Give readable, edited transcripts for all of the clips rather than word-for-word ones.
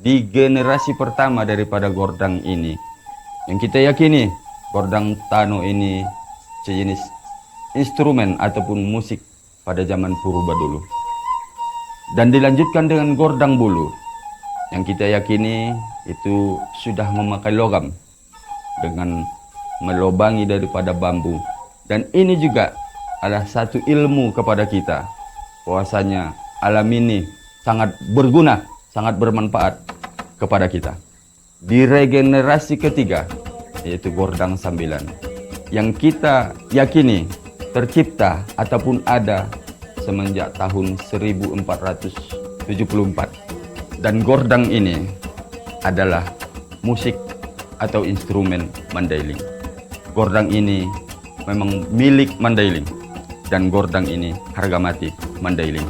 di generasi pertama daripada gordang ini, yang kita yakini gordang tano ini sejenis instrumen ataupun musik pada zaman purba dulu. Dan dilanjutkan dengan gordang bulu, yang kita yakini itu sudah memakai logam dengan melobangi daripada bambu. Dan ini juga adalah satu ilmu kepada kita, bahwasanya alam ini sangat berguna, sangat bermanfaat kepada kita. Di regenerasi ketiga, yaitu gordang sambilan, yang kita yakini tercipta ataupun ada semenjak tahun 1474. Dan gordang ini adalah musik atau instrumen Mandailing. Gordang ini memang milik Mandailing, dan gordang ini harga mati Mandailing.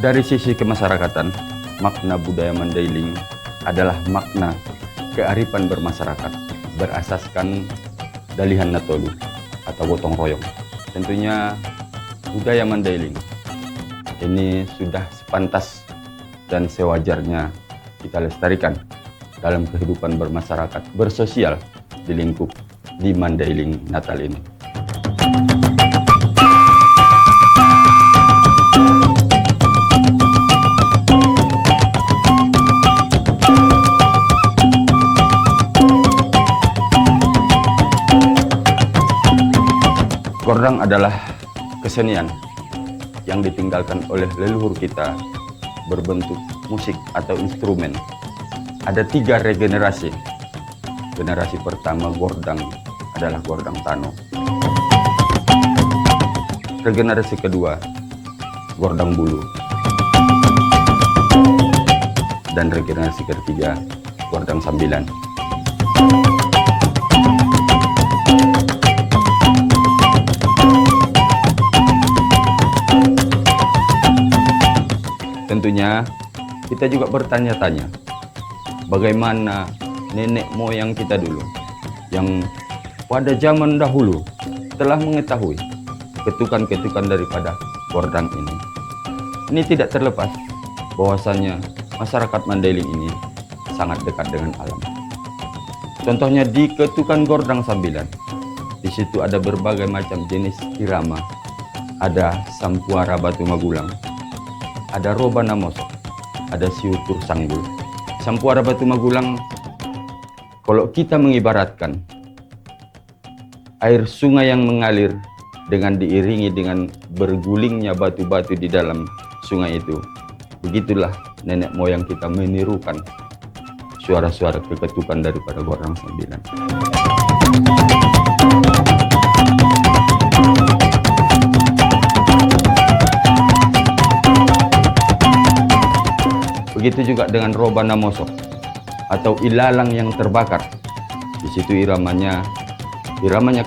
Dari sisi kemasyarakatan, makna budaya Mandailing adalah makna kearifan bermasyarakat berasaskan dalihan natolu atau gotong royong. Tentunya budaya Mandailing ini sudah sepantas dan sewajarnya kita lestarikan dalam kehidupan bermasyarakat, bersosial di lingkup di Mandailing Natal ini. Gordang adalah kesenian yang ditinggalkan oleh leluhur kita berbentuk musik atau instrumen. Ada 3 regenerasi. Generasi pertama gordang adalah gordang tano. Regenerasi kedua gordang bulu. Dan regenerasi ketiga gordang sambilan. Tentunya kita juga bertanya-tanya, bagaimana nenek moyang kita dulu yang pada zaman dahulu telah mengetahui ketukan-ketukan daripada gordang ini. Ini tidak terlepas bahwasanya masyarakat Mandailing ini sangat dekat dengan alam. Contohnya di ketukan gordang sambilan, di situ ada berbagai macam jenis irama, ada sampuara batu magulang, ada robana mosok, ada siutur sanggul. Sampuara batu magulang, kalau kita mengibaratkan air sungai yang mengalir dengan diiringi dengan bergulingnya batu-batu di dalam sungai itu, begitulah nenek moyang kita menirukan suara-suara keketukan daripada gordang sambilan. Begitu juga dengan robana mosok atau ilalang yang terbakar. Di situ iramanya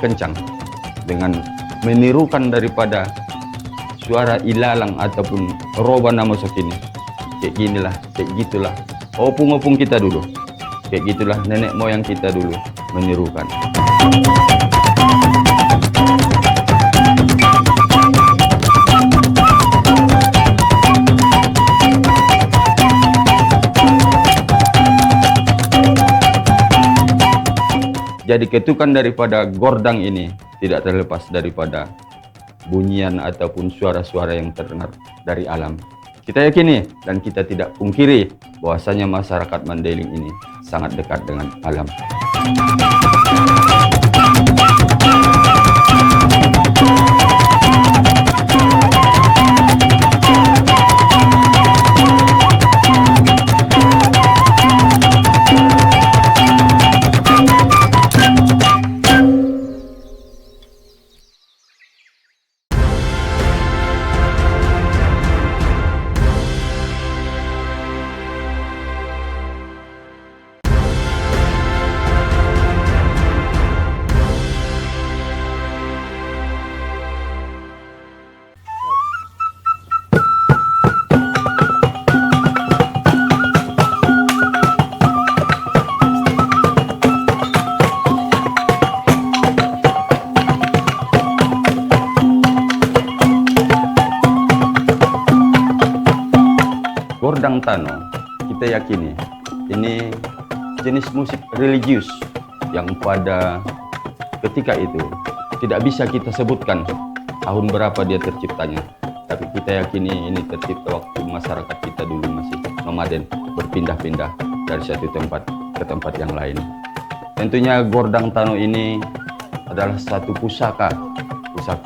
kencang dengan menirukan daripada suara ilalang ataupun roba nama sakini. Kayak ginilah, kayak gitulah. Opung-opung kita dulu. Kayak gitulah nenek moyang kita dulu menirukan. Jadi ketukan daripada gordang ini tidak terlepas daripada bunyian ataupun suara-suara yang terdengar dari alam. Kita yakini dan kita tidak pungkiri bahwasanya masyarakat Mandailing ini sangat dekat dengan alam. Gordang Tano, kita yakini ini jenis musik religius yang pada ketika itu tidak bisa kita sebutkan tahun berapa dia terciptanya. Tapi kita yakini ini tercipta waktu masyarakat kita dulu masih nomaden, berpindah-pindah dari satu tempat ke tempat yang lain. Tentunya Gordang Tano ini adalah satu pusaka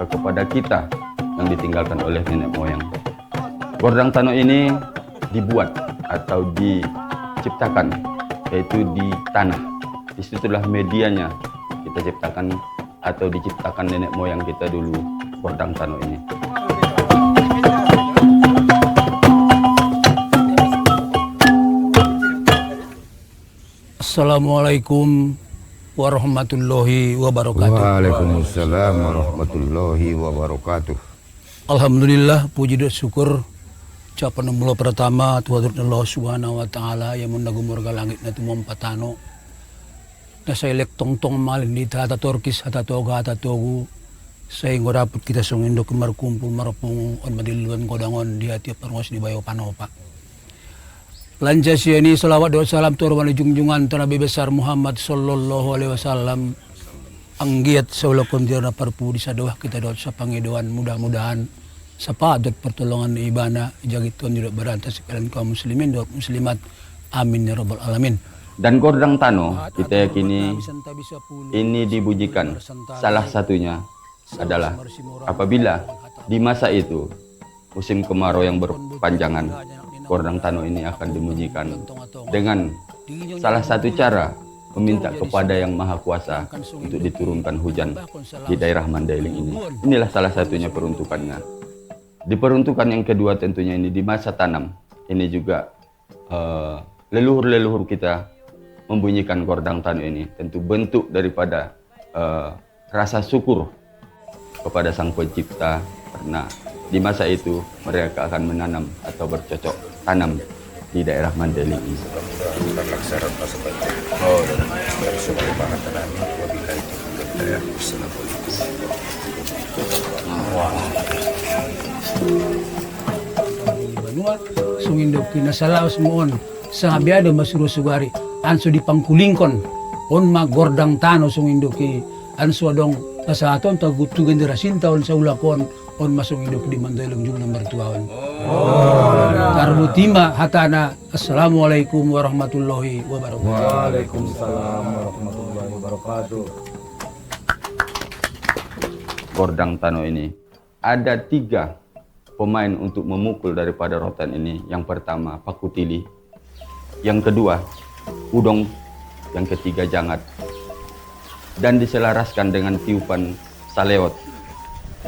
kepada kita yang ditinggalkan oleh nenek moyang. Gordang Tano ini dibuat atau diciptakan yaitu di tanah. Disitulah medianya kita ciptakan atau diciptakan nenek moyang kita dulu Gordang Tano ini. Assalamualaikum warahmatullahi wabarakatuh. Waalaikumsalam warahmatullahi wabarakatuh. Alhamdulillah, puji dan syukur ucapan mula pertama Tuhan Allah Subhanahu wa taala yang menagumurga langit na tumampatano. Na sa elektong-tong malin di tata torkis hata toga hata togu sa ingorapot kita sungindo kumarkumpul marapung on madiluan kodangon di hati parwas di bayo panopa. Lanjas ini salawat doa salam turun junjungan Nabi besar Muhammad sallallahu alaihi wasallam. Anggiat sa ulakon na parpu di sa doa kita doa sa pangiduan, mudah-mudahan sa padot pertolongan ni ibana jagit tuan juga berantas sekalian kaum muslimin dan muslimat, amin ya rabbal alamin. Dan Gordang Tano kita yakini ini dibujikan salah satunya adalah apabila di masa itu musim kemarau yang berpanjangan, Gordang Tano ini akan dimujikan dengan salah satu cara meminta kepada Yang Maha Kuasa untuk diturunkan hujan di daerah Mandailing ini. Inilah salah satunya peruntukannya. Diperuntukkan yang kedua tentunya ini di masa tanam. Ini juga leluhur-leluhur kita membunyikan Gordang Tano ini. Tentu bentuk daripada rasa syukur kepada Sang Pencipta karena di masa itu mereka akan menanam atau bercocok tanam di daerah Mandailing ini. Banua sungindo kinasalaos moon sa abiado masuro sugari anso di pangkulingkon on ma Gordang Tano sungindo ki anso dong kasaton tagutu generasin taon sa ulakon on masungindo ki di Mandailing jung nomor 2. Karbutima hatana. Assalamualaikum warahmatullahi wabarakatuh. Waalaikumsalam warahmatullahi wabarakatuh. Gordang Tano ini ada 3 pemain untuk memukul daripada rotan ini. Yang pertama Pakutili, yang kedua Udong, yang ketiga Jangat, dan diselaraskan dengan tiupan Salewot.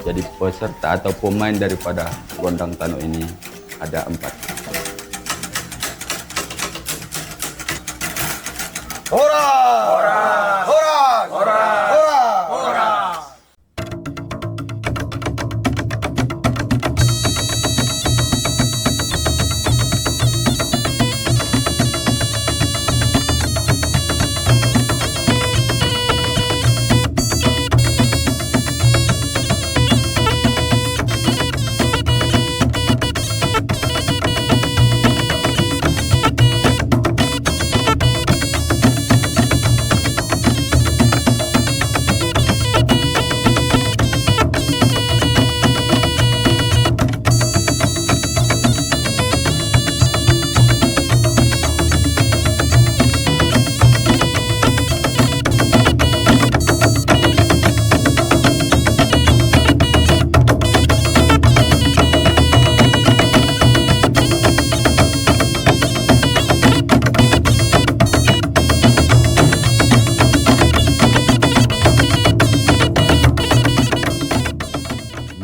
Jadi peserta atau pemain daripada Gordang Tano ini ada 4. Hora! Hora! Hora! Hora! Hora! Hora!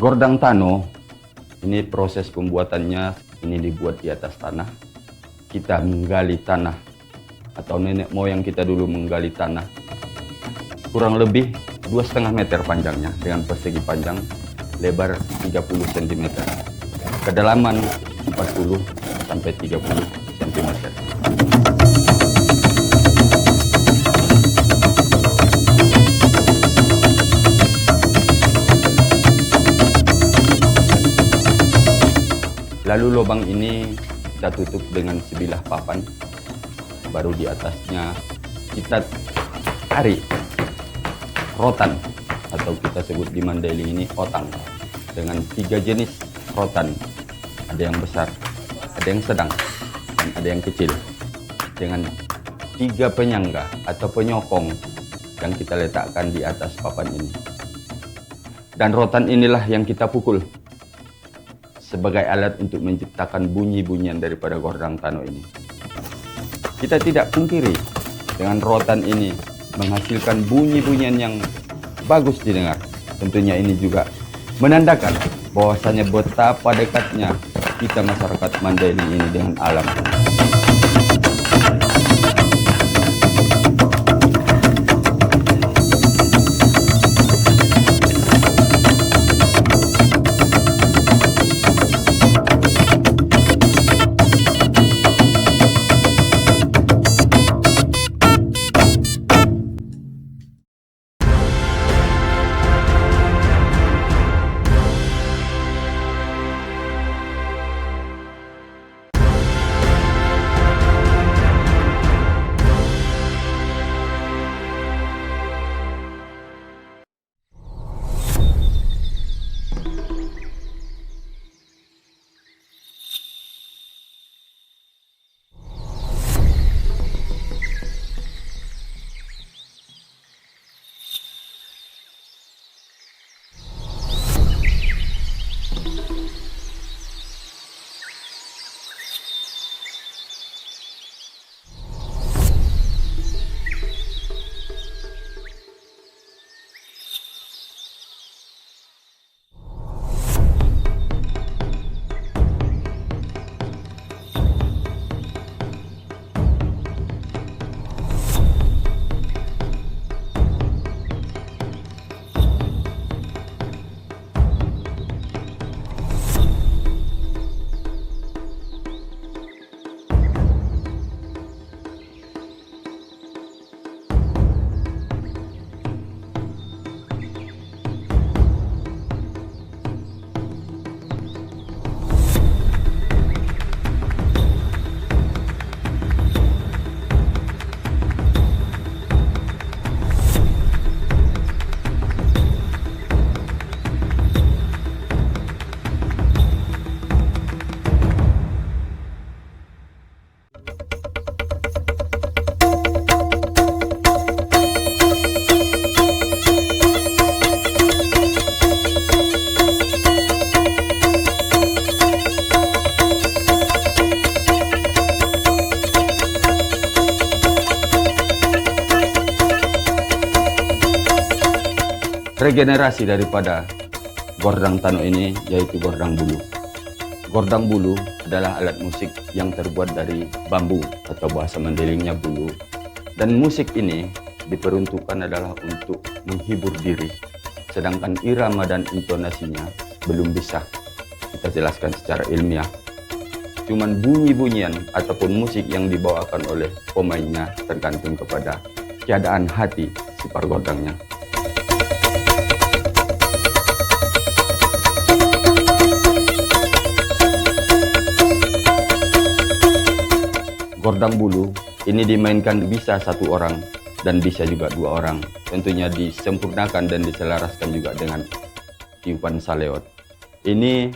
Gordang Tano, ini proses pembuatannya, ini dibuat di atas tanah. Kita menggali tanah, atau nenek moyang kita dulu menggali tanah. Kurang lebih 2,5 meter panjangnya, dengan persegi panjang, lebar 30 cm. Kedalaman 40 sampai 30 cm. Lalu lubang ini kita tutup dengan sebilah papan. Baru di atasnya kita tarik rotan, atau kita sebut di Mandailing ini otang, dengan 3 jenis rotan. Ada yang besar, ada yang sedang, dan ada yang kecil. Dengan 3 penyangga atau penyokong yang kita letakkan di atas papan ini. Dan rotan inilah yang kita pukul sebagai alat untuk menciptakan bunyi-bunyian daripada Gordang Tano ini. Kita tidak pungkiri dengan rotan ini menghasilkan bunyi-bunyian yang bagus didengar. Tentunya ini juga menandakan bahwasanya betapa dekatnya kita masyarakat Mandailing ini dengan alam. Regenerasi daripada Gordang Tano ini yaitu Gordang Bulu. Gordang Bulu adalah alat musik yang terbuat dari bambu atau bahasa Mandailingnya bulu. Dan musik ini diperuntukkan adalah untuk menghibur diri. Sedangkan irama dan intonasinya belum bisa kita jelaskan secara ilmiah. Cuman bunyi-bunyian ataupun musik yang dibawakan oleh pemainnya tergantung kepada keadaan hati si pargordangnya. Gordang Bulu ini dimainkan bisa 1 orang dan bisa juga 2 orang. Tentunya disempurnakan dan diselaraskan juga dengan tiupan saleot. Ini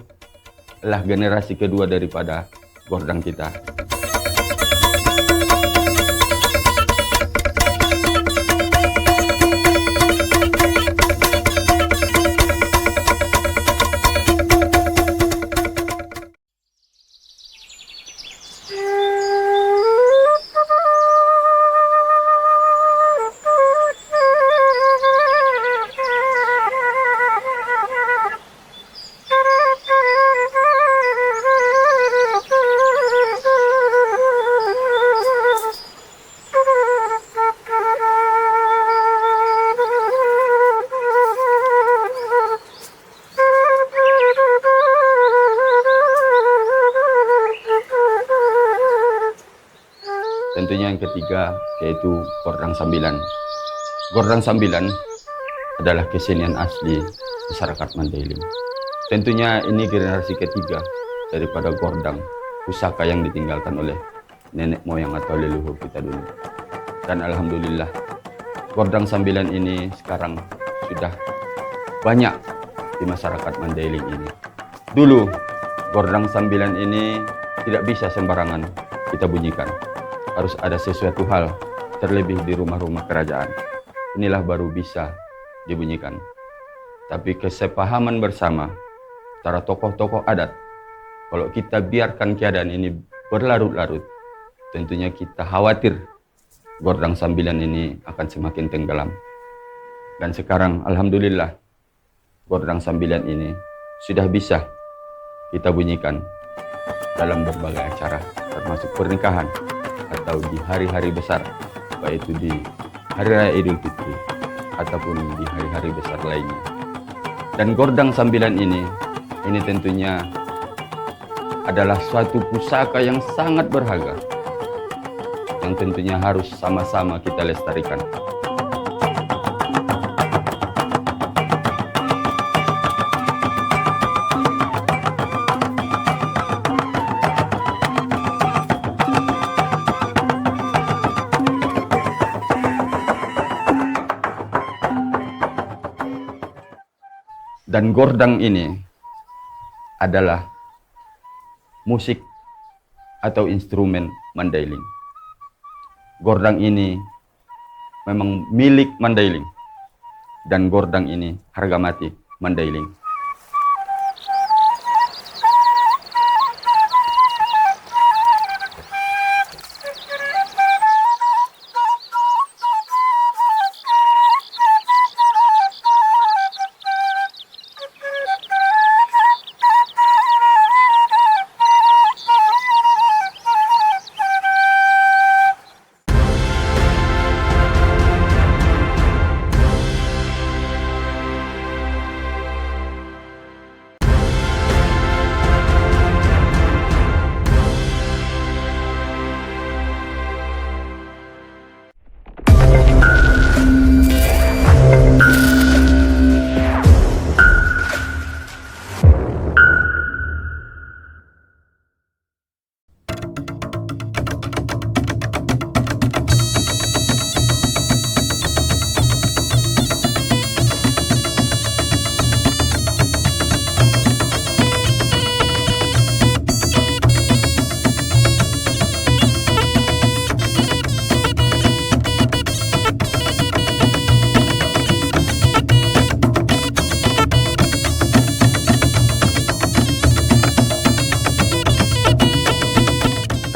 adalah generasi kedua daripada gordang kita. tentunya yang ketiga yaitu Gordang Sambilan. Gordang Sambilan adalah kesenian asli masyarakat Mandailing. Tentunya ini generasi ketiga daripada gordang pusaka yang ditinggalkan oleh nenek moyang atau leluhur kita dulu. Dan alhamdulillah Gordang Sambilan ini sekarang sudah banyak di masyarakat Mandailing ini. Dulu Gordang Sambilan ini tidak bisa sembarangan kita bunyikan. Harus ada sesuatu hal, terlebih di rumah-rumah kerajaan. Inilah baru bisa dibunyikan. Tapi kesepahaman bersama antara tokoh-tokoh adat, kalau kita biarkan keadaan ini berlarut-larut, tentunya kita khawatir Gordang Sambilan ini akan semakin tenggelam. Dan sekarang alhamdulillah Gordang Sambilan ini sudah bisa kita bunyikan dalam berbagai acara, termasuk pernikahan atau di hari-hari besar, baik itu di Hari Raya Idul Fitri ataupun di hari-hari besar lainnya. Dan Gordang Sambilan ini tentunya adalah suatu pusaka yang sangat berharga, yang tentunya harus sama-sama kita lestarikan. Dan gordang ini adalah musik atau instrumen Mandailing. Gordang ini memang milik Mandailing. Dan gordang ini harga mati Mandailing.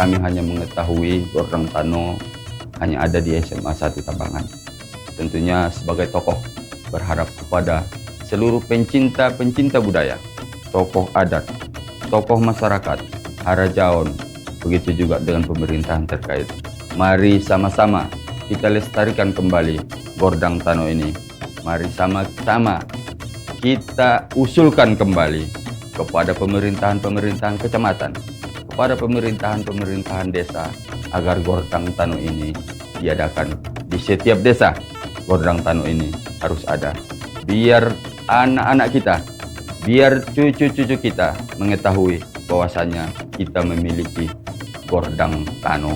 Kami hanya mengetahui Gordang Tano hanya ada di SMA 1 Tabangan. Tentunya sebagai tokoh berharap kepada seluruh pencinta budaya, tokoh adat, tokoh masyarakat, harajaon, begitu juga dengan pemerintahan terkait. Mari sama-sama kita lestarikan kembali Gordang Tano ini. Mari sama-sama kita usulkan kembali kepada pemerintahan kecamatan, kepada pemerintahan desa, agar Gordang Tano ini diadakan di setiap desa. Gordang Tano ini harus ada, biar anak-anak kita, biar cucu-cucu kita mengetahui bahwasanya kita memiliki Gordang Tano.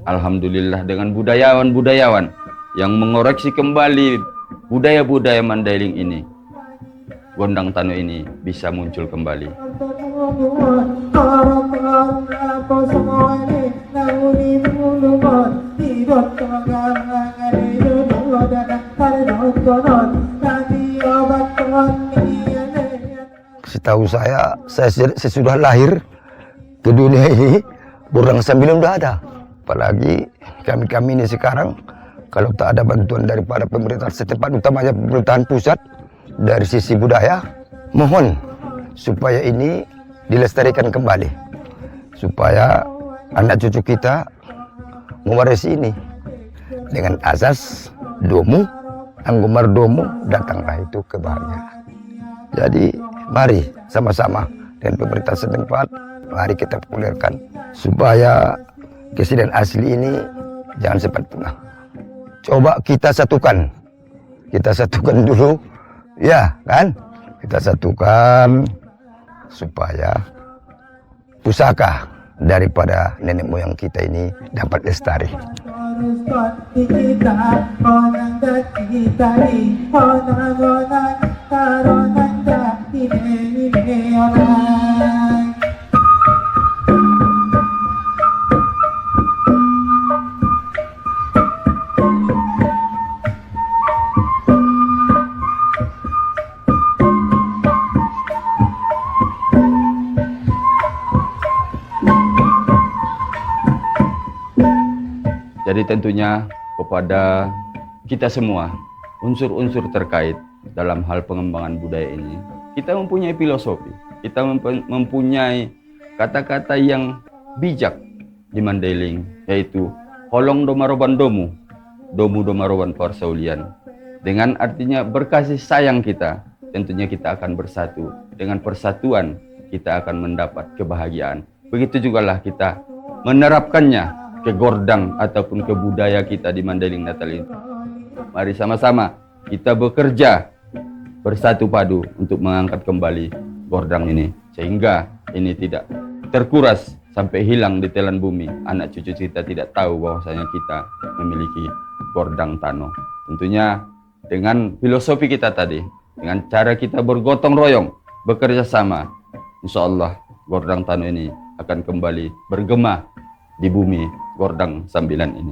Alhamdulillah dengan budayawan-budayawan yang mengoreksi kembali budaya-budaya Mandailing ini, Gordang Tano ini bisa muncul kembali. Setahu saya sudah lahir ke dunia ini, Gordang Sambilan udah ada. Apalagi kami ini sekarang, kalau tak ada bantuan daripada pemerintah setempat, utamanya pemerintahan pusat, dari sisi budaya, mohon supaya ini dilestarikan kembali, supaya anak cucu kita mewarisi ini dengan asas domu, anggumar domu, datanglah itu kebahagiaan. Jadi mari sama-sama dengan pemerintah setempat, Mari kita populerkan supaya kesenian asli ini jangan sempat punah. Coba kita satukan dulu, ya kan? Kita satukan supaya pusaka daripada nenek moyang kita ini dapat lestari. Jadi tentunya kepada kita semua, unsur-unsur terkait dalam hal pengembangan budaya ini, kita mempunyai filosofi, kita mempunyai kata-kata yang bijak di Mandailing, yaitu holong domaroban domu, domu domaroban parsaulian. Dengan artinya berkasih sayang kita, tentunya kita akan bersatu. Dengan persatuan, kita akan mendapat kebahagiaan. Begitu jugalah kita menerapkannya ke gordang ataupun ke budaya kita di Mandailing Natal ini. Mari sama-sama kita bekerja bersatu padu untuk mengangkat kembali gordang ini, sehingga ini tidak terkuras sampai hilang di telan bumi. Anak cucu kita tidak tahu bahwasanya kita memiliki gordang Tano. Tentunya dengan filosofi kita tadi, dengan cara kita bergotong royong, bekerja sama, insya Allah gordang Tano ini akan kembali bergema di bumi Gordang Sambilan ini.